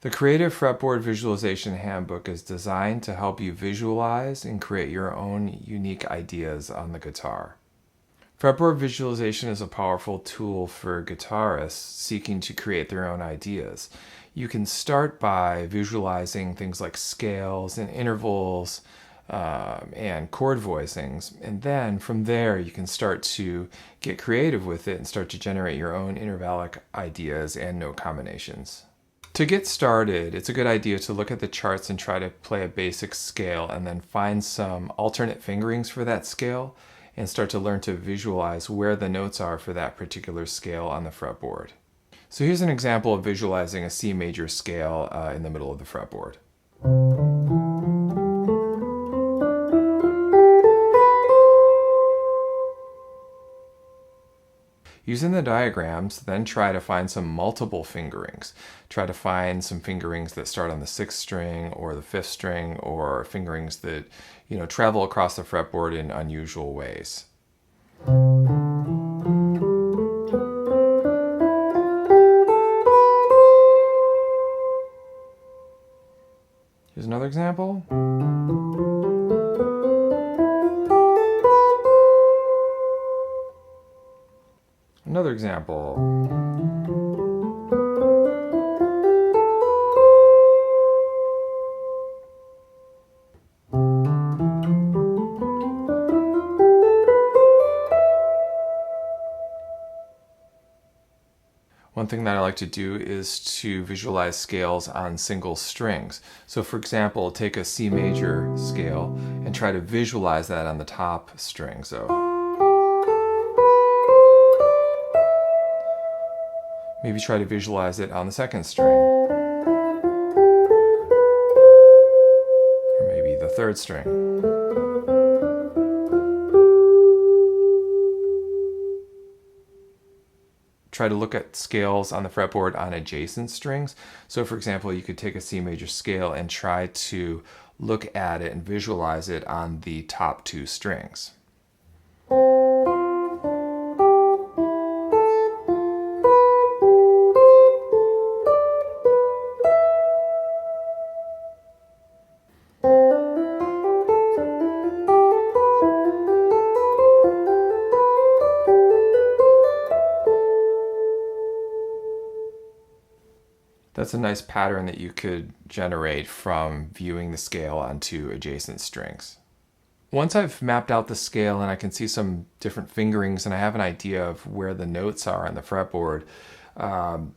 The Creative Fretboard Visualization Handbook is designed to help you visualize and create your own unique ideas on the guitar. Fretboard visualization is a powerful tool for guitarists seeking to create their own ideas. You can start by visualizing things like scales and intervals and chord voicings, and then from there you can start to get creative with it and start to generate your own intervallic ideas and note combinations. To get started, it's a good idea to look at the charts and try to play a basic scale and then find some alternate fingerings for that scale and start to learn to visualize where the notes are for that particular scale on the fretboard. So here's an example of visualizing a C major scale in the middle of the fretboard. Using the diagrams, then try to find some multiple fingerings. Try to find some fingerings that start on the 6th string or the 5th string, or fingerings that, travel across the fretboard in unusual ways. Here's another example. Another example. One thing that I like to do is to visualize scales on single strings. So for example, take a C major scale and try to visualize that on the top string. So maybe try to visualize it on the 2nd string, or maybe the 3rd string. Try to look at scales on the fretboard on adjacent strings. So for example, you could take a C major scale and try to look at it and visualize it on the top 2 strings. That's a nice pattern that you could generate from viewing the scale onto adjacent strings. Once I've mapped out the scale and I can see some different fingerings and I have an idea of where the notes are on the fretboard,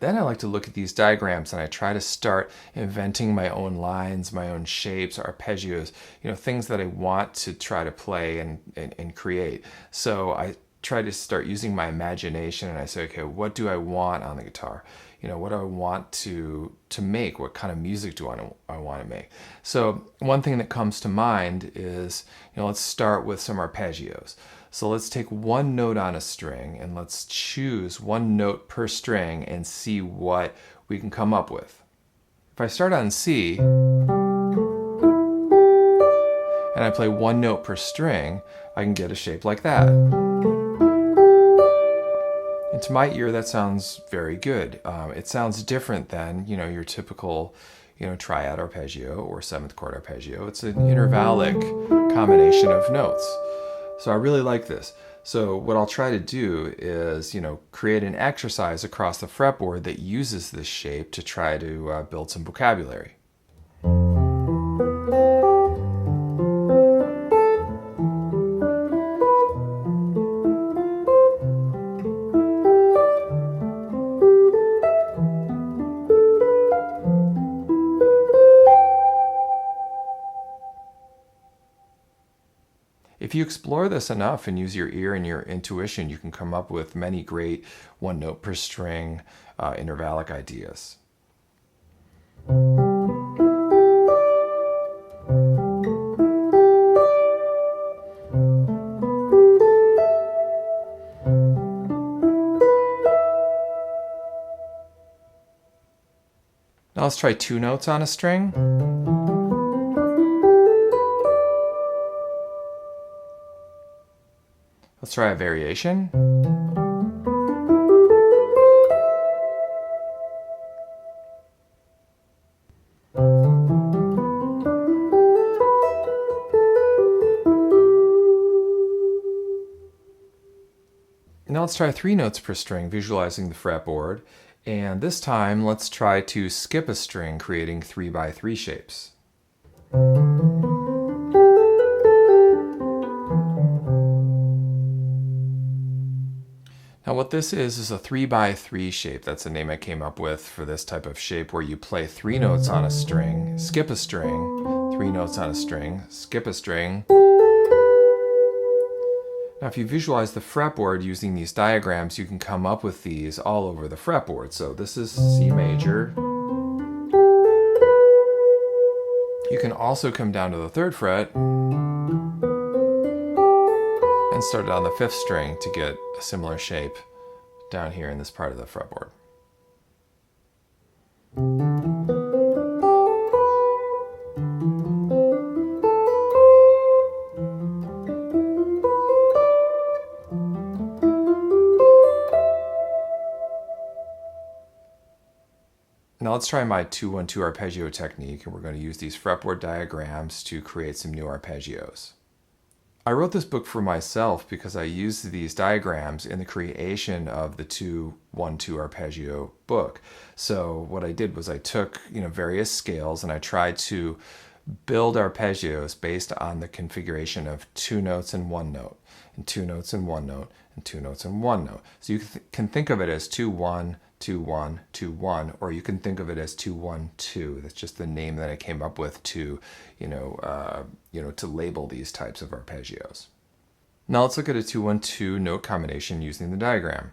then I like to look at these diagrams and I try to start inventing my own lines, my own shapes, arpeggios, things that I want to try to play and create. So I try to start using my imagination and I say, okay, what do I want on the guitar? What do I want to make? What kind of music do I want to make? So one thing that comes to mind is, let's start with some arpeggios. So let's take one note on a string and let's choose one note per string and see what we can come up with. If I start on C and I play one note per string, I can get a shape like that. And to my ear, that sounds very good. It sounds different than, your typical, triad arpeggio or 7th chord arpeggio. It's an intervallic combination of notes. So I really like this. So what I'll try to do is, create an exercise across the fretboard that uses this shape to try to build some vocabulary. If you explore this enough and use your ear and your intuition, you can come up with many great one note per string intervallic ideas. Now let's try 2 notes on a string. Let's try a variation. Now let's try 3 notes per string, visualizing the fretboard. And this time, let's try to skip a string, creating 3x3 shapes. Now what this is a 3x3 shape. That's the name I came up with for this type of shape, where you play 3 notes on a string, skip a string, 3 notes on a string, skip a string. Now if you visualize the fretboard using these diagrams, you can come up with these all over the fretboard. So this is C major. You can also come down to the 3rd fret and start it on the 5th string to get a similar shape down here in this part of the fretboard. Now let's try my 2-1-2 arpeggio technique, and we're going to use these fretboard diagrams to create some new arpeggios. I wrote this book for myself because I used these diagrams in the creation of the 2-1-2 arpeggio book. So what I did was I took various scales and I tried to build arpeggios based on the configuration of 2 notes and 1 note, and 2 notes and 1 note, and 2 notes and 1 note. So you can think of it as 2-1, 2-1, 2-1, or you can think of it as 2-1-2. That's just the name that I came up with to, to label these types of arpeggios. Now let's look at a 2-1-2 note combination using the diagram.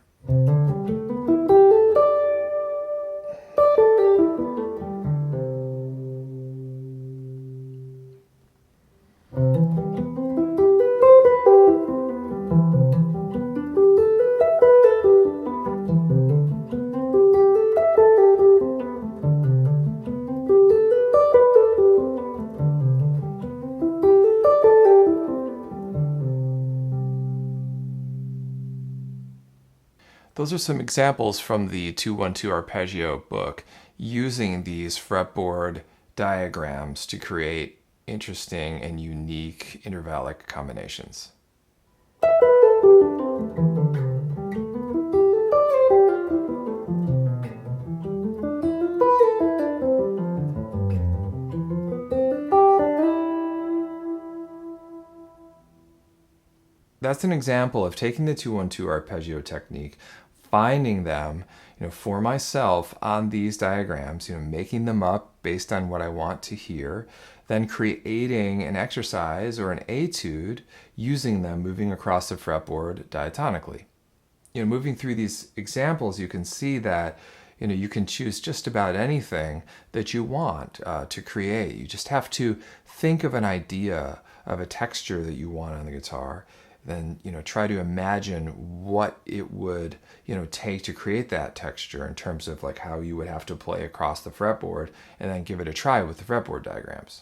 Those are some examples from the 2-1-2 arpeggio book using these fretboard diagrams to create interesting and unique intervallic combinations. That's an example of taking the 2-1-2 arpeggio technique, finding them, for myself on these diagrams, making them up based on what I want to hear, then creating an exercise or an etude using them, moving across the fretboard diatonically. Moving through these examples, you can see that you can choose just about anything that you want to create. You just have to think of an idea of a texture that you want on the guitar, then try to imagine what it would take to create that texture in terms of like how you would have to play across the fretboard, and then give it a try with the fretboard diagrams.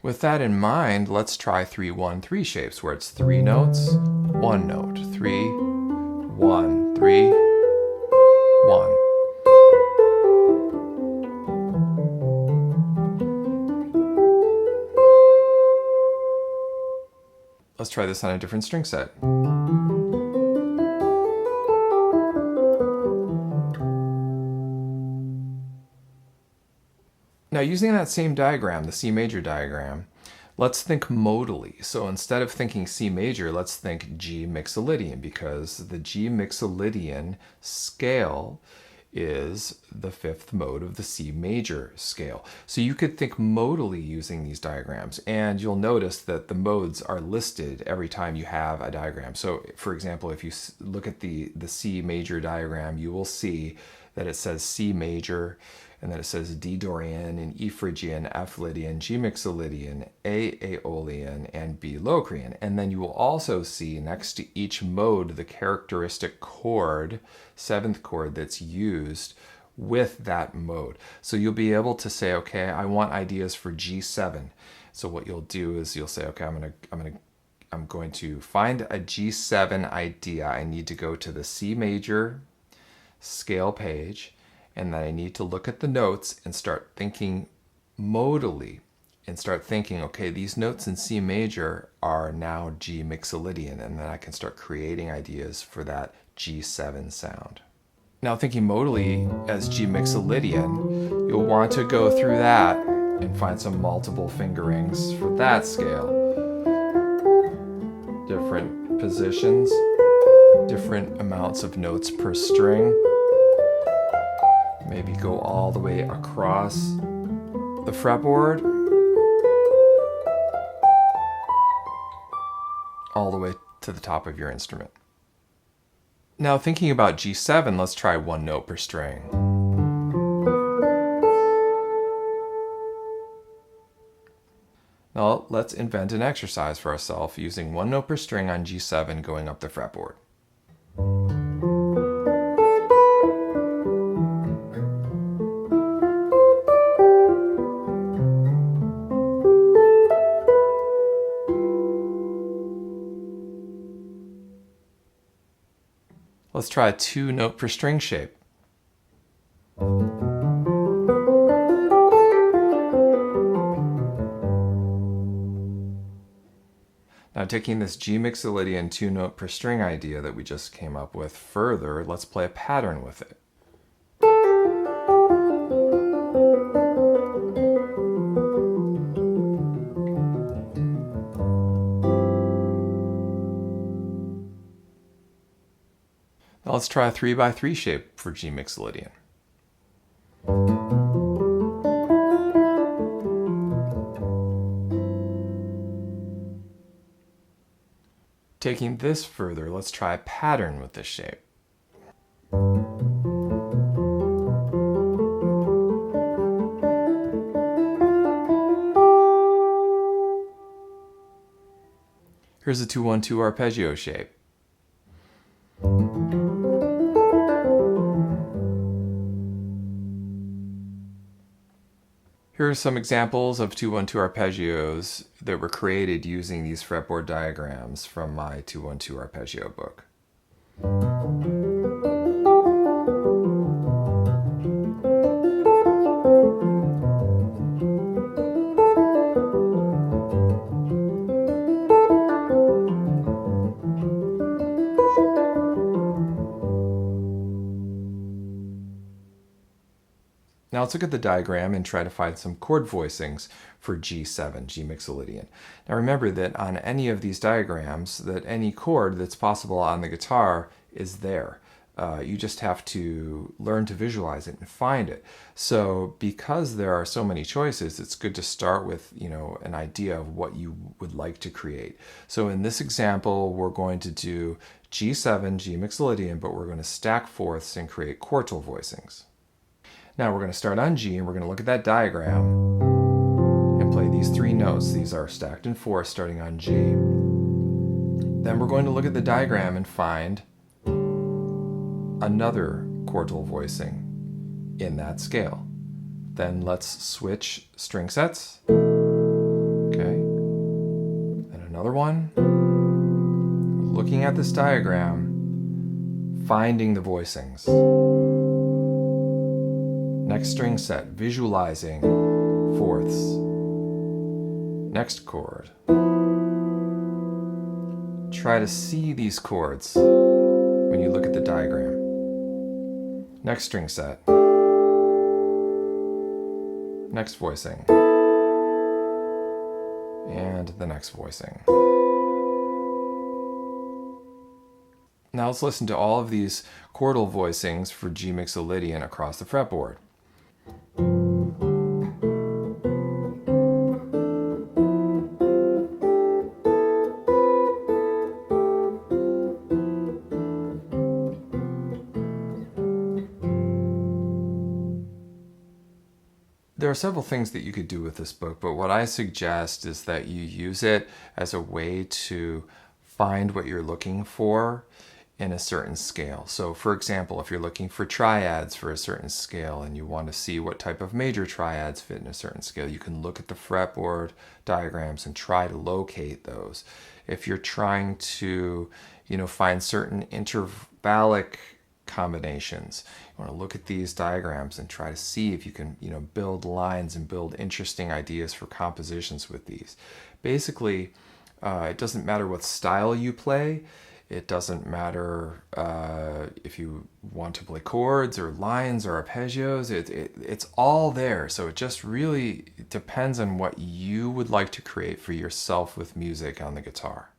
With that in mind, let's try 3-1-3 shapes, where it's 3 notes, 1 note, 3, 1, 3, 1. Let's try this on a different string set. Now using that same diagram, the C major diagram, let's think modally. So instead of thinking C major, let's think G mixolydian, because the G mixolydian scale is the 5th mode of the C major scale. So you could think modally using these diagrams, and you'll notice that the modes are listed every time you have a diagram. So for example, if you look at the C major diagram, you will see that it says C major, and then it says D Dorian and E Phrygian, F Lydian, G Mixolydian, A Aeolian, and B Locrian. And then you will also see next to each mode the characteristic chord, 7th chord that's used with that mode. So you'll be able to say, okay, I want ideas for G7. So what you'll do is you'll say, okay, I'm going to find a G7 idea. I need to go to the C major scale page, and then I need to look at the notes and start thinking modally and start thinking, okay, these notes in C major are now G mixolydian, and then I can start creating ideas for that G7 sound. Now thinking modally as G mixolydian, you'll want to go through that and find some multiple fingerings for that scale. Different positions, different amounts of notes per string. Maybe go all the way across the fretboard, all the way to the top of your instrument. Now thinking about G7, let's try one note per string. Now let's invent an exercise for ourselves using one note per string on G7 going up the fretboard. Let's try a 2-note per string shape. Now taking this G mixolydian 2-note per string idea that we just came up with further, let's play a pattern with it. Now let's try a 3x3 shape for G mixolydian. Taking this further, let's try a pattern with this shape. Here's a 2-1-2 arpeggio shape. Here are some examples of 2-1-2 arpeggios that were created using these fretboard diagrams from my 2-1-2 arpeggio book. Now let's look at the diagram and try to find some chord voicings for G7, G mixolydian. Now remember that on any of these diagrams, that any chord that's possible on the guitar is there. You just have to learn to visualize it and find it. So because there are so many choices, it's good to start with, an idea of what you would like to create. So in this example, we're going to do G7, G mixolydian, but we're going to stack fourths and create quartal voicings. Now we're going to start on G, and we're going to look at that diagram and play these 3 notes. These are stacked in fourths starting on G. Then we're going to look at the diagram and find another quartal voicing in that scale. Then let's switch string sets. Okay. And another one. Looking at this diagram, finding the voicings. Next string set, visualizing fourths. Next chord. Try to see these chords when you look at the diagram. Next string set. Next voicing. And the next voicing. Now let's listen to all of these chordal voicings for G mixolydian across the fretboard. There are several things that you could do with this book, but what I suggest is that you use it as a way to find what you're looking for in a certain scale. So for example, if you're looking for triads for a certain scale and you want to see what type of major triads fit in a certain scale, you can look at the fretboard diagrams and try to locate those. If you're trying to, find certain intervallic combinations. You want to look at these diagrams and try to see if you can, build lines and build interesting ideas for compositions with these. Basically, it doesn't matter what style you play. It doesn't matter if you want to play chords or lines or arpeggios. It's all there. So it just really depends on what you would like to create for yourself with music on the guitar.